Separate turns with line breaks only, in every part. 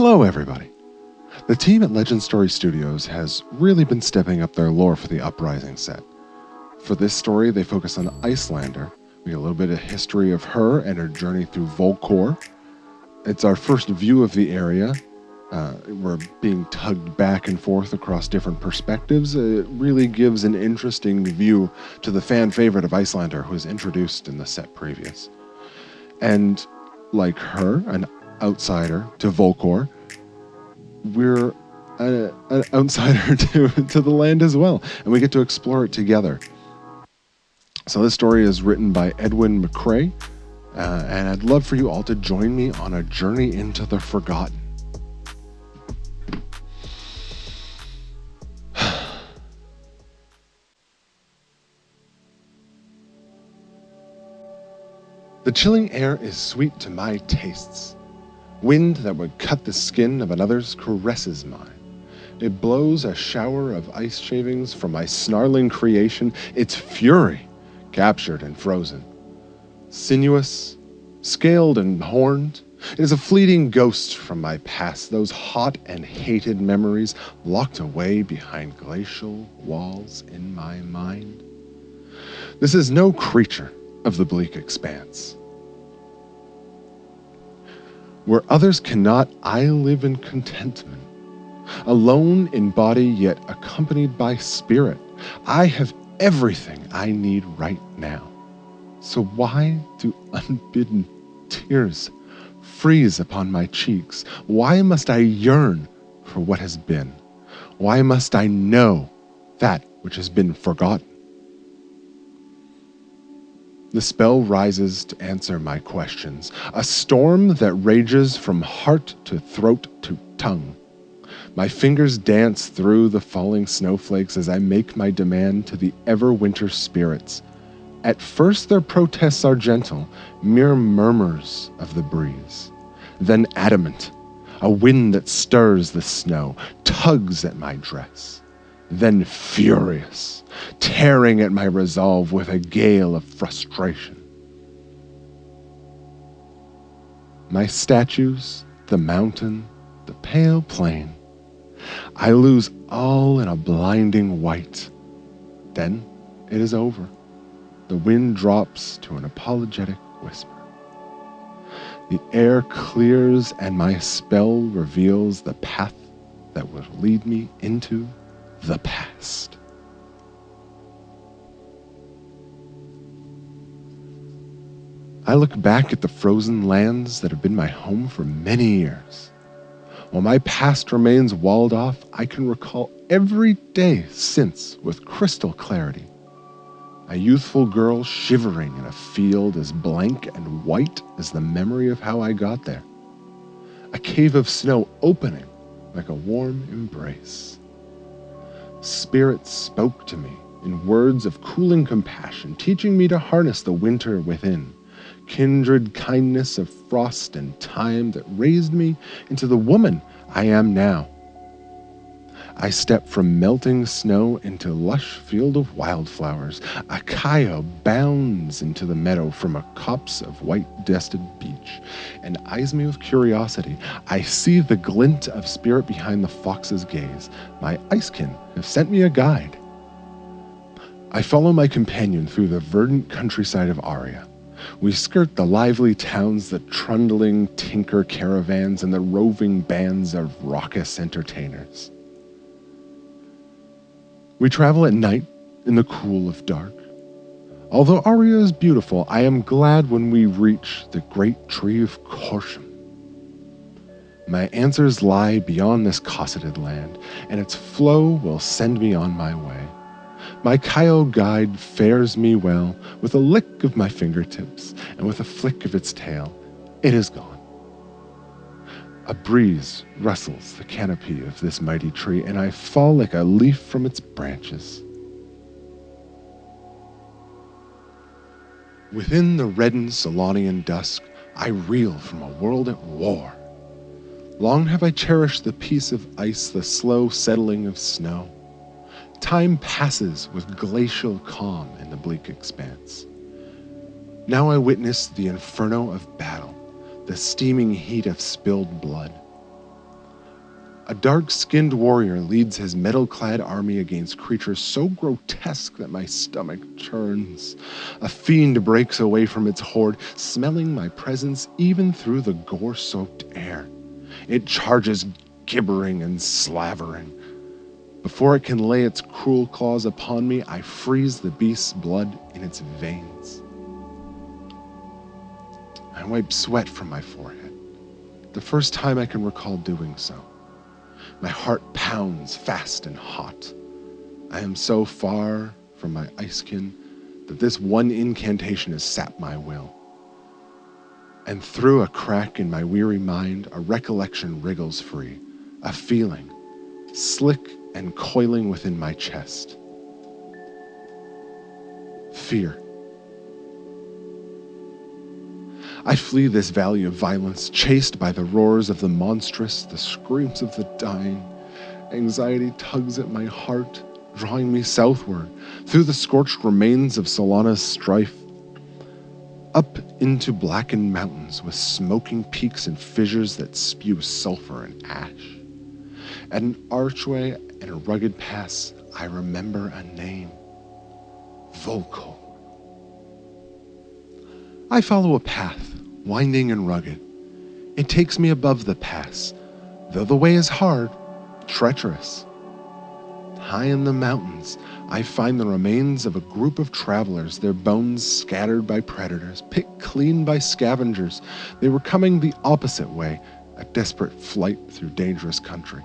Hello, everybody. The team at Legend Story Studios has really been stepping up their lore for the Uprising set. For this story, they focus on Icelander. We get a little bit of history of her and her journey through Volcor. It's our first view of the area. We're being tugged back and forth across different perspectives. It really gives an interesting view to the fan favorite of Icelander, who was introduced in the set previous. And like her, an outsider to Volcor, we're an outsider to the land as well, and we get to explore it together. So this story is written by Edwin McCrae, and I'd love for you all to join me on a journey into the forgotten. The chilling air is sweet to my tastes. Wind that would cut the skin of another's caresses mine. It blows a shower of ice shavings from my snarling creation, its fury captured and frozen. Sinuous, scaled and horned, it is a fleeting ghost from my past, those hot and hated memories locked away behind glacial walls in my mind. This is no creature of the bleak expanse. Where others cannot, I live in contentment. Alone in body, yet accompanied by spirit. I have everything I need right now. So why do unbidden tears freeze upon my cheeks? Why must I yearn for what has been? Why must I know that which has been forgotten? The spell rises to answer my questions, a storm that rages from heart to throat to tongue. My fingers dance through the falling snowflakes as I make my demand to the ever-winter spirits. At first their protests are gentle, mere murmurs of the breeze. Then adamant, a wind that stirs the snow, tugs at my dress. Then furious, tearing at my resolve with a gale of frustration. My statues, the mountain, the pale plain, I lose all in a blinding white. Then it is over. The wind drops to an apologetic whisper. The air clears and my spell reveals the path that will lead me into the past. I look back at the frozen lands that have been my home for many years. While my past remains walled off, I can recall every day since with crystal clarity. A youthful girl shivering in a field as blank and white as the memory of how I got there. A cave of snow opening like a warm embrace. Spirits spoke to me in words of cooling compassion, teaching me to harness the winter within, kindred kindness of frost and time that raised me into the woman I am now. I step from melting snow into lush field of wildflowers. A coyote bounds into the meadow from a copse of white-dusted beech and eyes me with curiosity. I see the glint of spirit behind the fox's gaze. My icekin have sent me a guide. I follow my companion through the verdant countryside of Aria. We skirt the lively towns, the trundling tinker caravans, and the roving bands of raucous entertainers. We travel at night in the cool of dark. Although Aria is beautiful, I am glad when we reach the great tree of Corsham. My answers lie beyond this cosseted land, and its flow will send me on my way. My coyote guide fares me well with a lick of my fingertips, and with a flick of its tail, it is gone. A breeze rustles the canopy of this mighty tree, and I fall like a leaf from its branches. Within the reddened Solanian dusk, I reel from a world at war. Long have I cherished the peace of ice, the slow settling of snow. Time passes with glacial calm in the bleak expanse. Now I witness the inferno of battle, the steaming heat of spilled blood. A dark-skinned warrior leads his metal-clad army against creatures so grotesque that my stomach churns. A fiend breaks away from its horde, smelling my presence even through the gore-soaked air. It charges, gibbering and slavering. Before it can lay its cruel claws upon me, I freeze the beast's blood in its veins. I wipe sweat from my forehead, the first time I can recall doing so. My heart pounds fast and hot. I am so far from my icekin that this one incantation has sapped my will. And through a crack in my weary mind, a recollection wriggles free, a feeling, slick and coiling within my chest. Fear. I flee this valley of violence, chased by the roars of the monstrous, the screams of the dying. Anxiety tugs at my heart, drawing me southward, through the scorched remains of Solana's strife, up into blackened mountains with smoking peaks and fissures that spew sulfur and ash. At an archway and a rugged pass, I remember a name. Volko. I follow a path, winding and rugged. It takes me above the pass, though the way is hard, treacherous. High in the mountains, I find the remains of a group of travelers, their bones scattered by predators, picked clean by scavengers. They were coming the opposite way, a desperate flight through dangerous country.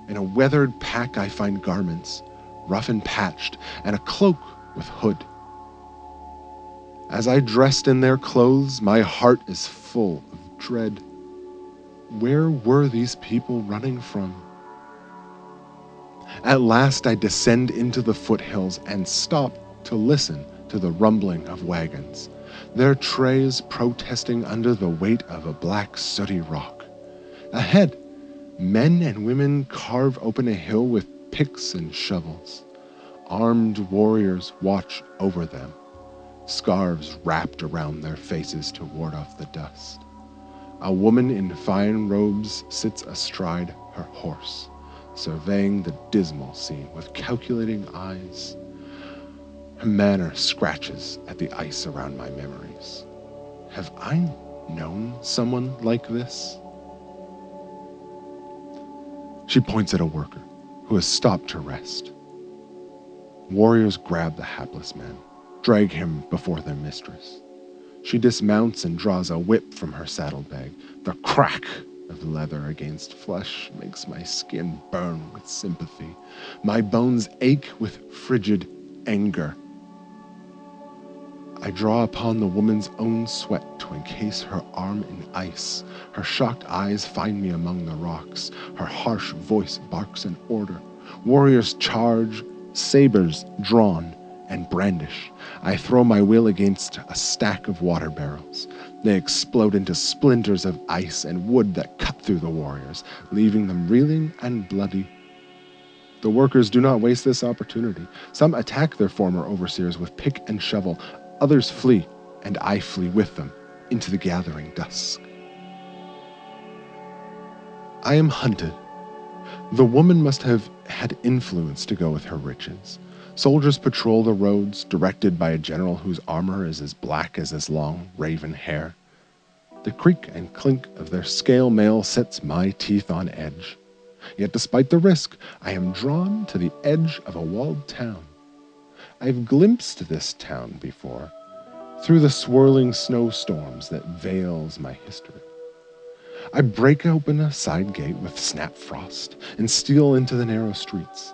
In a weathered pack, I find garments, rough and patched, and a cloak with hood. As I dressed in their clothes, my heart is full of dread. Where were these people running from? At last I descend into the foothills and stop to listen to the rumbling of wagons, their trays protesting under the weight of a black sooty rock. Ahead, men and women carve open a hill with picks and shovels. Armed warriors watch over them, scarves wrapped around their faces to ward off the dust. A woman in fine robes sits astride her horse, surveying the dismal scene with calculating eyes. Her manner scratches at the ice around my memories. Have I known someone like this? She points at a worker who has stopped to rest. Warriors grab the hapless man, drag him before their mistress. She dismounts and draws a whip from her saddlebag. The crack of leather against flesh makes my skin burn with sympathy. My bones ache with frigid anger. I draw upon the woman's own sweat to encase her arm in ice. Her shocked eyes find me among the rocks. Her harsh voice barks an order. Warriors charge, sabers drawn and brandish. I throw my will against a stack of water barrels. They explode into splinters of ice and wood that cut through the warriors, leaving them reeling and bloody. The workers do not waste this opportunity. Some attack their former overseers with pick and shovel. Others flee, and I flee with them into the gathering dusk. I am hunted. The woman must have had influence to go with her riches. Soldiers patrol the roads, directed by a general whose armor is as black as his long, raven hair. The creak and clink of their scale mail sets my teeth on edge. Yet despite the risk, I am drawn to the edge of a walled town. I've glimpsed this town before, through the swirling snowstorms that veils my history. I break open a side gate with snap frost and steal into the narrow streets.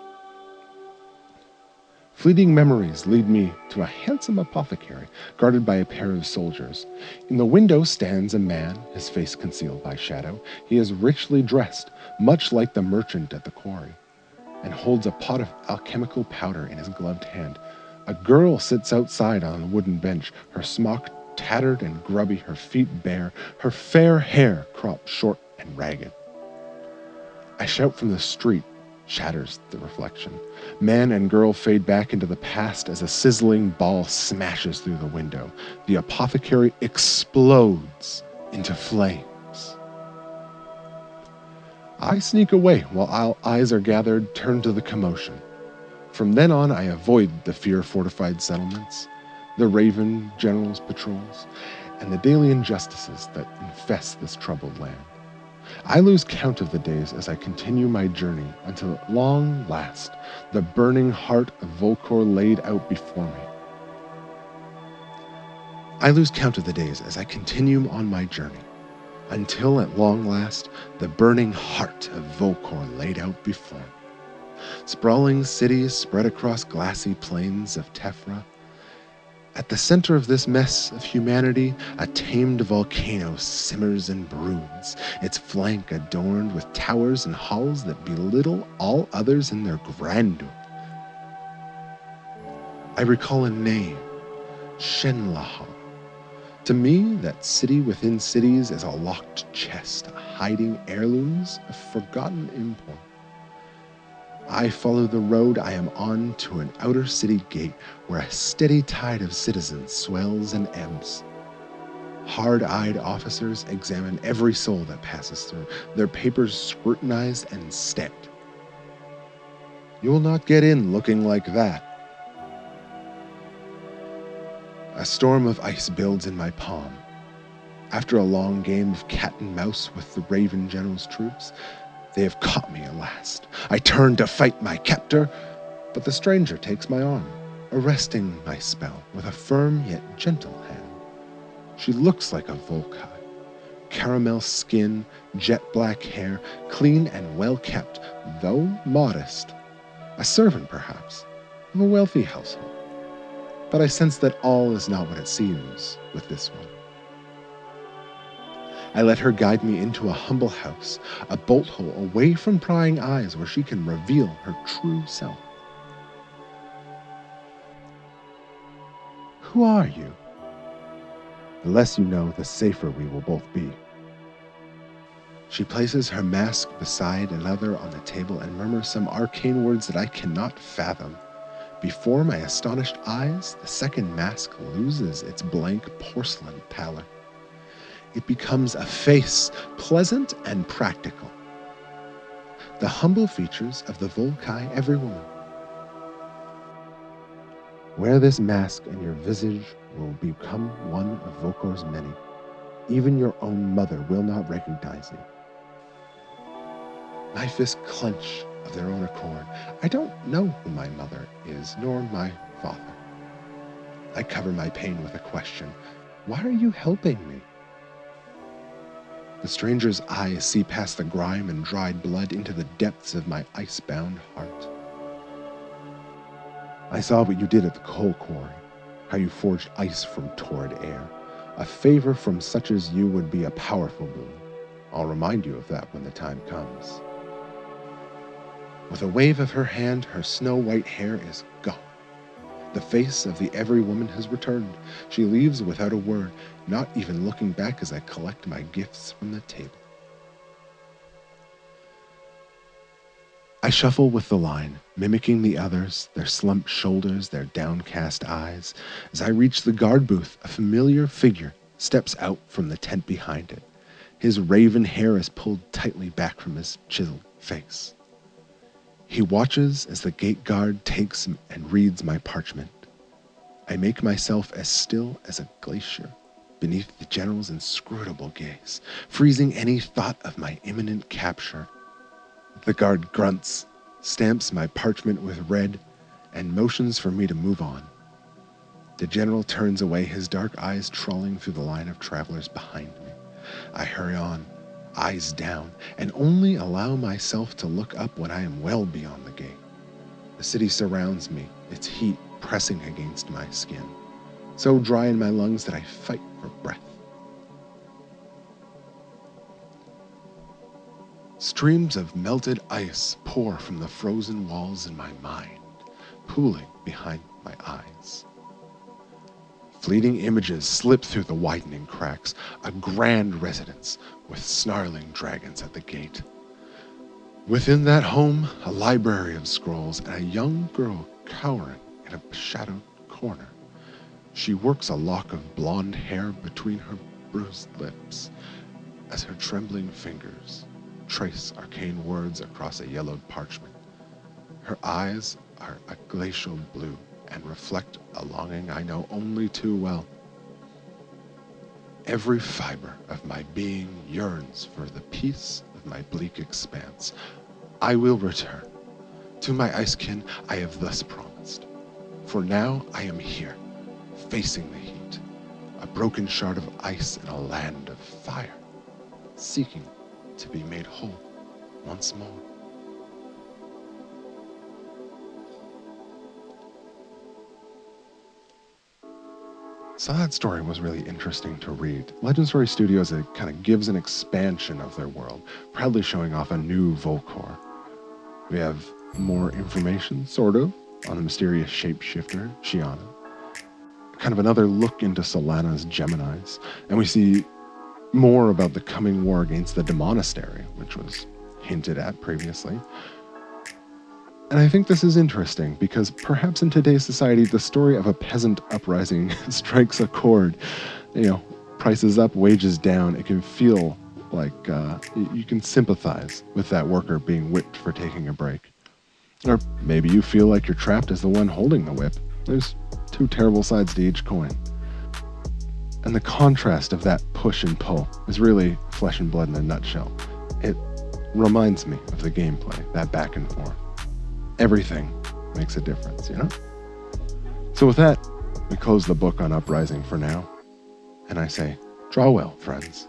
Fleeting memories lead me to a handsome apothecary guarded by a pair of soldiers. In the window stands a man, his face concealed by shadow. He is richly dressed, much like the merchant at the quarry, and holds a pot of alchemical powder in his gloved hand. A girl sits outside on a wooden bench, her smock tattered and grubby, her feet bare, her fair hair cropped short and ragged. I shout from the street, shatters the reflection. Man and girl fade back into the past as a sizzling ball smashes through the window. The apothecary explodes into flames. I sneak away while all eyes are gathered turned to the commotion. From then on, I avoid the fear-fortified settlements, the Raven General's patrols, and the daily injustices that infest this troubled land. I lose count of the days as I continue my journey until at long last the burning heart of Volcor laid out before me. I lose count of the days as I continue on my journey until at long last the burning heart of Volcor laid out before me. Sprawling cities spread across glassy plains of Tefra. At the center of this mess of humanity, a tamed volcano simmers and broods, its flank adorned with towers and halls that belittle all others in their grandeur. I recall a name, Shenlahal. To me, that city within cities is a locked chest, hiding heirlooms of forgotten import. I follow the road I am on to an outer city gate where a steady tide of citizens swells and ebbs. Hard-eyed officers examine every soul that passes through, their papers scrutinized and stamped. You will not get in looking like that. A storm of ice builds in my palm. After a long game of cat and mouse with the Raven General's troops, they have caught me at last. I turn to fight my captor, but the stranger takes my arm, arresting my spell with a firm yet gentle hand. She looks like a Volkai. Caramel skin, jet black hair, clean and well kept, though modest. A servant, perhaps, of a wealthy household. But I sense that all is not what it seems with this one. I let her guide me into a humble house, a bolt hole away from prying eyes where she can reveal her true self. Who are you? The less you know, the safer we will both be. She places her mask beside another on the table and murmurs some arcane words that I cannot fathom. Before my astonished eyes, the second mask loses its blank porcelain pallor. It becomes a face, pleasant and practical. The humble features of the Volkai every woman. Wear this mask and your visage will become one of Volkor's many. Even your own mother will not recognize you. My fists clench of their own accord. I don't know who my mother is, nor my father. I cover my pain with a question. Why are you helping me? The stranger's eyes see past the grime and dried blood into the depths of my ice-bound heart. I saw what you did at the coal quarry, how you forged ice from torrid air. A favor from such as you would be a powerful boon. I'll remind you of that when the time comes. With a wave of her hand, her snow-white hair is gone. The face of the every woman has returned. She leaves without a word, not even looking back as I collect my gifts from the table. I shuffle with the line, mimicking the others, their slumped shoulders, their downcast eyes. As I reach the guard booth, a familiar figure steps out from the tent behind it. His raven hair is pulled tightly back from his chiseled face. He watches as the gate guard takes and reads my parchment. I make myself as still as a glacier beneath the general's inscrutable gaze, freezing any thought of my imminent capture. The guard grunts, stamps my parchment with red, and motions for me to move on. The general turns away, his dark eyes trawling through the line of travelers behind me. I hurry on, eyes down, and only allow myself to look up when I am well beyond the gate. The city surrounds me, its heat pressing against my skin, so dry in my lungs that I fight for breath. Streams of melted ice pour from the frozen walls in my mind, pooling behind my eyes. Fleeting images slip through the widening cracks, a grand residence with snarling dragons at the gate. Within that home, a library of scrolls and a young girl cowering in a shadowed corner. She works a lock of blonde hair between her bruised lips as her trembling fingers trace arcane words across a yellowed parchment. Her eyes are a glacial blue and reflect a longing I know only too well. Every fiber of my being yearns for the peace of my bleak expanse. I will return. To my icekin I have thus promised. For now I am here, facing the heat, a broken shard of ice in a land of fire, seeking to be made whole once more. So that story was really interesting to read. Legend Story Studios, it kind of gives an expansion of their world, proudly showing off a new Volcor. We have more information, sort of, on the mysterious shapeshifter, Shiana. Kind of another look into Solana's Geminis, and we see more about the coming war against the Demonastery, which was hinted at previously. And I think this is interesting because perhaps in today's society, the story of a peasant uprising strikes a chord. Prices up, wages down. It can feel like you can sympathize with that worker being whipped for taking a break. Or maybe you feel like you're trapped as the one holding the whip. There's two terrible sides to each coin. And the contrast of that push and pull is really Flesh and Blood in a nutshell. It reminds me of the gameplay, that back and forth. Everything makes a difference, So with that, we close the book on Uprising for now. And I say, draw well, friends.